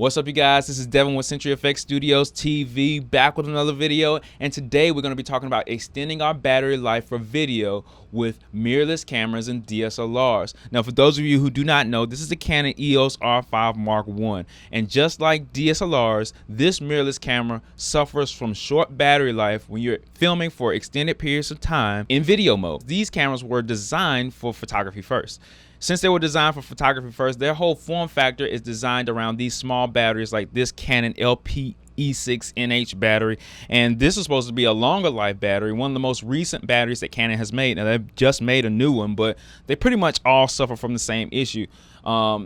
What's up, you guys? This is Devin with Century FX Studios TV, back with another video, and today we're going to be talking about extending our battery life for video with mirrorless cameras and DSLRs. Now, for those of you who do not know, this is the Canon EOS R5 Mark I, and just like DSLRs, this mirrorless camera suffers from short battery life when you're filming for extended periods of time in video mode. These cameras were designed for photography first. Since they were designed for photography first, their whole form factor is designed around these small batteries like this Canon LP-E6NH battery. And this is supposed to be a longer life battery, one of the most recent batteries that Canon has made. Now, they've just made a new one, but they pretty much all suffer from the same issue.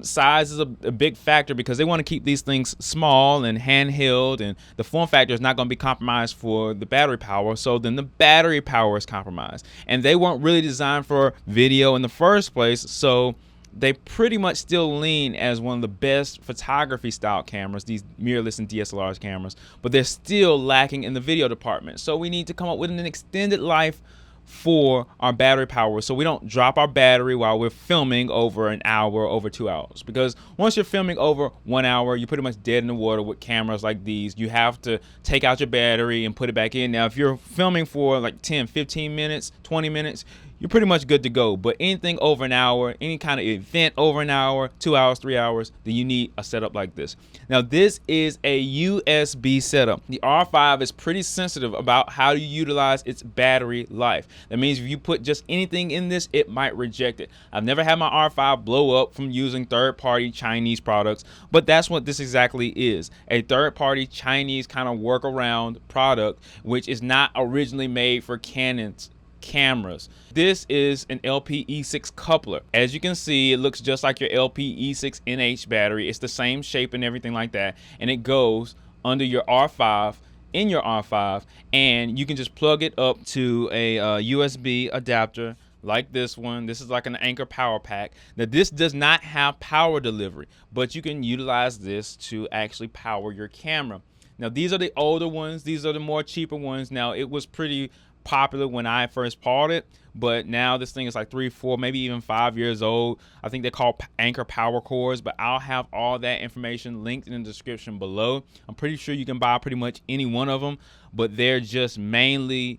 Size is a big factor because they want to keep these things small and handheld, and the form factor is not going to be compromised for the battery power, so then the battery power is compromised. And they weren't really designed for video in the first place, so they pretty much still lean as one of the best photography style cameras, these mirrorless and DSLR cameras, but they're still lacking in the video department. So we need to come up with an extended life for our battery power so we don't drop our battery while we're filming over an hour, over 2 hours. Because once you're filming over 1 hour, you're pretty much dead in the water with cameras like these. You have to take out your battery and put it back in. Now, if you're filming for like 10, 15 minutes, 20 minutes, you're pretty much good to go. But anything over an hour, any kind of event over an hour, 2 hours, 3 hours, then you need a setup like this. Now, this is a USB setup. The R5 is pretty sensitive about how you utilize its battery life. That means if you put just anything in this, it might reject it. I've never had my R5 blow up from using third-party Chinese products, but that's what this exactly is. A third-party Chinese kind of workaround product, which is not originally made for Canon's cameras. This is an LP-E6 coupler. As you can see, it looks just like your LP-E6NH battery. It's the same shape and everything like that, and it goes under your R5, in your R5, and you can just plug it up to a USB adapter like this one. This is like an Anchor power pack. Now, this does not have power delivery, but you can utilize this to actually power your camera. Now, these are the older ones. These are the more cheaper ones. Now, it was pretty popular when I first bought it, but now this thing is like 3, 4, maybe even 5 years old. I think they're called Anchor power cords, but I'll have all that information linked in the description below. I'm pretty sure you can buy pretty much any one of them, but they're just mainly,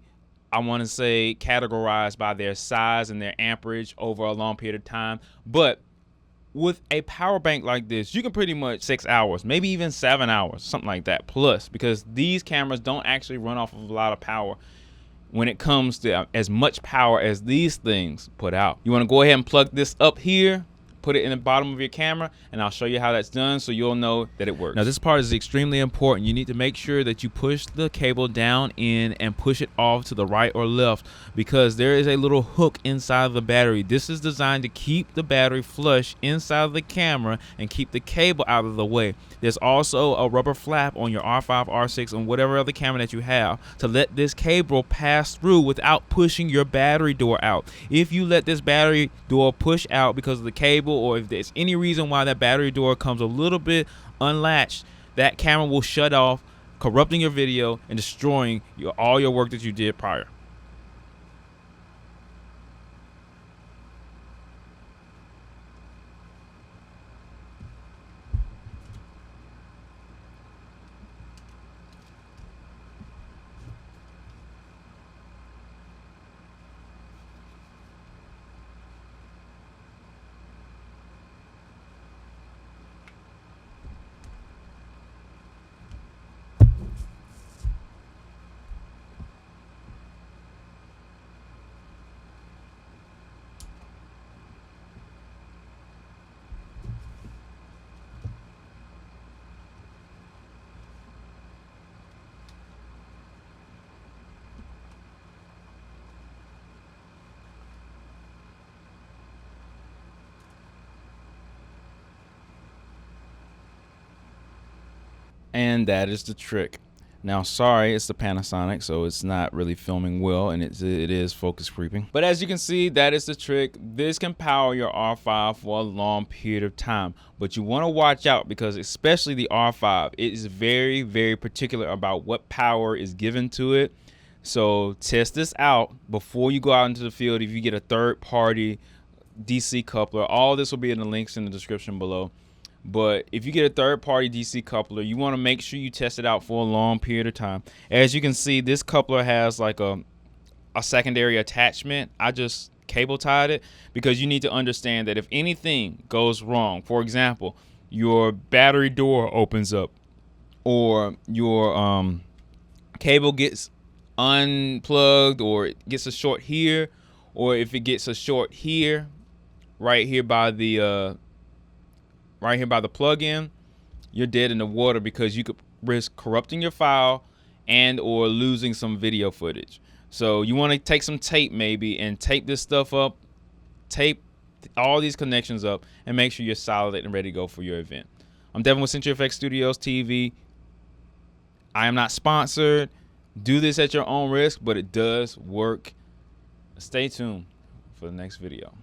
I want to say, categorized by their size and their amperage over a long period of time. But with a power bank like this, you can pretty much 6 hours, maybe even 7 hours, something like that plus, because these cameras don't actually run off of a lot of power when it comes to as much power as these things put out. You want to go ahead and plug this up here, put it in the bottom of your camera, and I'll show you how that's done so you'll know that it works. Now, this part is extremely important. You need to make sure that you push the cable down in and push it off to the right or left, because there is a little hook inside of the battery. This is designed to keep the battery flush inside of the camera and keep the cable out of the way. There's also a rubber flap on your R5, R6, and whatever other camera that you have to let this cable pass through without pushing your battery door out. If you let this battery door push out because of the cable, or if there's any reason why that battery door comes a little bit unlatched, that camera will shut off, corrupting your video and destroying all your work that you did prior. And that is the trick. Now, sorry, it's the Panasonic, so it's not really filming well, and it is focus creeping. But as you can see, that is the trick. This can power your R5 for a long period of time. But you want to watch out, because especially the R5, it is very, very particular about what power is given to it. So test this out before you go out into the field. If you get a third-party DC coupler, all this will be in the links in the description below. But if you get a third-party DC coupler, you want to make sure you test it out for a long period of time. As you can see, this coupler has like a secondary attachment. I just cable tied it because you need to understand that if anything goes wrong, for example, your battery door opens up, or your cable gets unplugged, or it gets a short here, or if it gets a short here, right here by the plug-in, you're dead in the water because you could risk corrupting your file and or losing some video footage. So you want to take some tape maybe and tape this stuff up, tape all these connections up, and make sure you're solid and ready to go for your event. I'm Devin with Century FX Studios TV. I am not sponsored. Do this at your own risk, but it does work. Stay tuned for the next video.